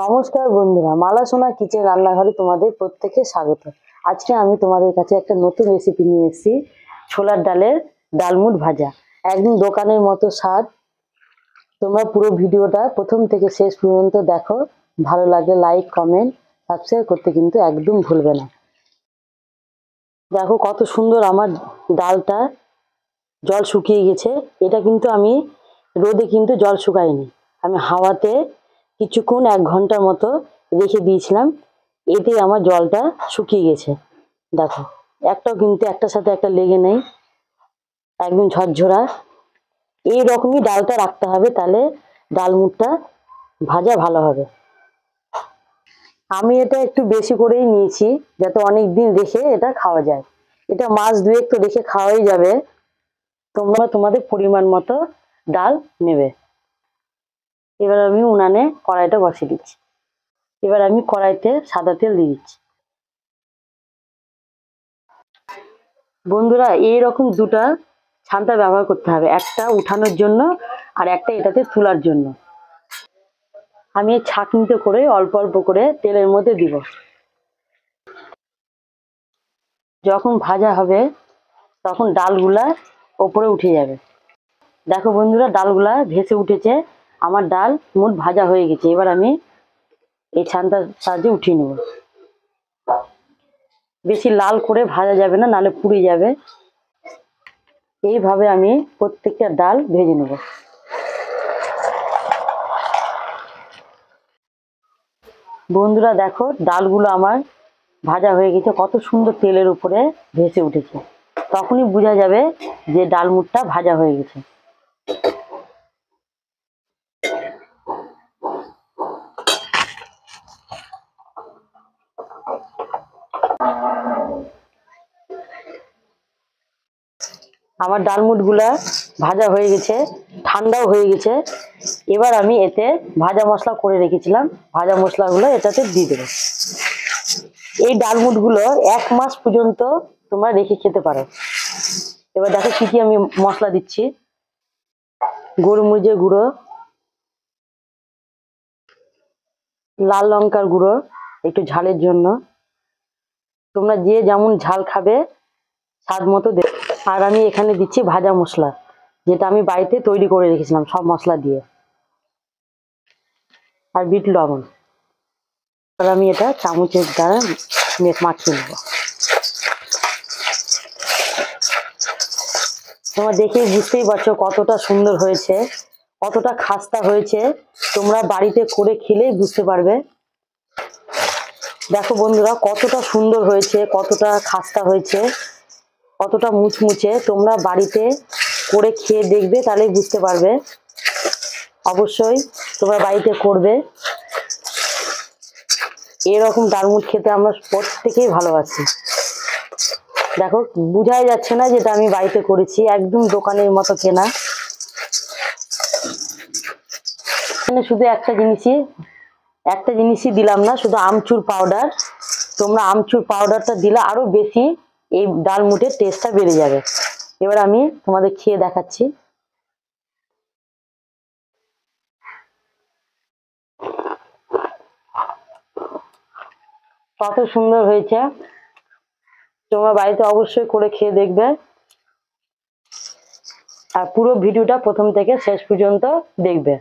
নমস্কার বন্ধুরা, মালা সোনা কিচেন রান্নাঘরে তোমাদের প্রত্যেককে স্বাগত। আজকে আমি তোমাদের কাছে একটা নতুন রেসিপি নিয়ে এসেছি, ছোলার ডালের ডালমুট ভাজা। একদম দোকানের মতো স্বাদ। তোমরা পুরো ভিডিওটা প্রথম থেকে শেষ পর্যন্ত দেখো। ভালো লাগলে লাইক, কমেন্ট, সাবস্ক্রাইব করতে কিন্তু একদম ভুলবে না। দেখো কত সুন্দর আমার ডালটা জল শুকিয়ে গেছে। এটা কিন্তু আমি রোদে কিন্তু জল শুকাইনি, আমি হাওয়াতে কিছুক্ষণ 1 ঘন্টার মতো রেখে দিয়েছিলাম। এতে আমার জলটা শুকিয়ে গেছে। দেখো একটাও কিন্তু একটার সাথে একটা লেগে নেই, একদম ঝরঝরা। এই রকমই ডালটা রাখতে হবে, তাহলে ডালমুটটা ভাজা ভালো হবে। আমি এটা একটু বেশি করেই নিয়েছি, যাতে অনেক দিন রেখে এটা খাওয়া যায়। এটা মাস 2 তো রেখে খাওয়াই যাবে। তোমরা তোমাদের পরিমাণ মতো ডাল নেবে। এবার আমি উনানে কড়াইটা বসিয়ে দিচ্ছি। এবার আমি কড়াইতে সাদা তেল দিয়ে দিচ্ছি। বন্ধুরা, এইরকম দুটা ছান্তা ব্যবহার করতে হবে, একটা উঠানোর জন্য আর একটা এটাতে তোলার জন্য। আমি এই ছাঁকনিতে করে অল্প অল্প করে তেলের মধ্যে দিব। যখন ভাজা হবে তখন ডালগুলা ওপরে উঠে যাবে। দেখো বন্ধুরা, ডালগুলা ভেসে উঠেছে। আমার ডাল মুট ভাজা হয়ে গেছে। এবার আমি এই ছান্তার সাহায্যে উঠিয়ে নেব। বেশি লাল করে ভাজা যাবে না, নালে পুড়ে যাবে। এইভাবে আমি প্রত্যেকটা ডাল ভেজে নেব। বন্ধুরা দেখো, ডালগুলো আমার ভাজা হয়ে গেছে, কত সুন্দর তেলের উপরে ভেসে উঠেছে। তখনই বোঝা যাবে যে ডালমুটটা ভাজা হয়ে গেছে। আমার ডালমুটগুলা ভাজা হয়ে গেছে, ঠান্ডাও হয়ে গেছে। এবার আমি এতে ভাজা মশলা করে রেখেছিলাম, ভাজা মশলাগুলো এটাতে দিয়ে দেবো। এই ডালমুটগুলো 1 মাস পর্যন্ত তোমরা রেখে খেতে পারো। এবার দেখো কি কি আমি মশলা দিচ্ছি। গোলমরিচের গুঁড়ো, লাল লঙ্কার গুঁড়ো একটু ঝালের জন্য। তোমরা যে যেমন ঝাল খাবে স্বাদ মতো দেবে। আর আমি এখানে দিচ্ছি ভাজা মশলা, যেটা আমি বাড়িতে তৈরি করে রেখেছিলাম সব মশলা দিয়ে। আর বিট লবণ। আর আমি এটা চামচের দ্বারা মাখিয়ে নেব। তোমরা দেখেই বুঝতেই পারছো কতটা সুন্দর হয়েছে, কতটা খাস্তা হয়েছে। তোমরা বাড়িতে করে খেলেই বুঝতে পারবে। দেখো বন্ধুরা, কতটা সুন্দর হয়েছে, কতটা খাস্তা হয়েছে, কতটা মুচমুচে। তোমরা বাড়িতে করে খেয়ে দেখবে, তাহলেই বুঝতে পারবে। অবশ্যই তোমরা বাড়িতে করবে। এরকম ডালমুট খেতে আমরা প্রত্যেকেই ভালোবাসি। দেখো বোঝাই যাচ্ছে না যেটা আমি বাড়িতে করেছি, একদম দোকানের মতো কেনা। এখানে শুধু একটা জিনিসই দিলাম না, শুধু আমচুর পাউডার। তোমরা আমচুর পাউডারটা দিলে আরো বেশি এই ডালমুটের টেস্টটা বেড়ে যাবে। এবার আমি তোমাদের খেয়ে দেখাচ্ছি। কত সুন্দর হয়েছে। তোমরা বাড়িতে অবশ্যই করে খেয়ে দেখবে। আর পুরো ভিডিওটা প্রথম থেকে শেষ পর্যন্ত দেখবে।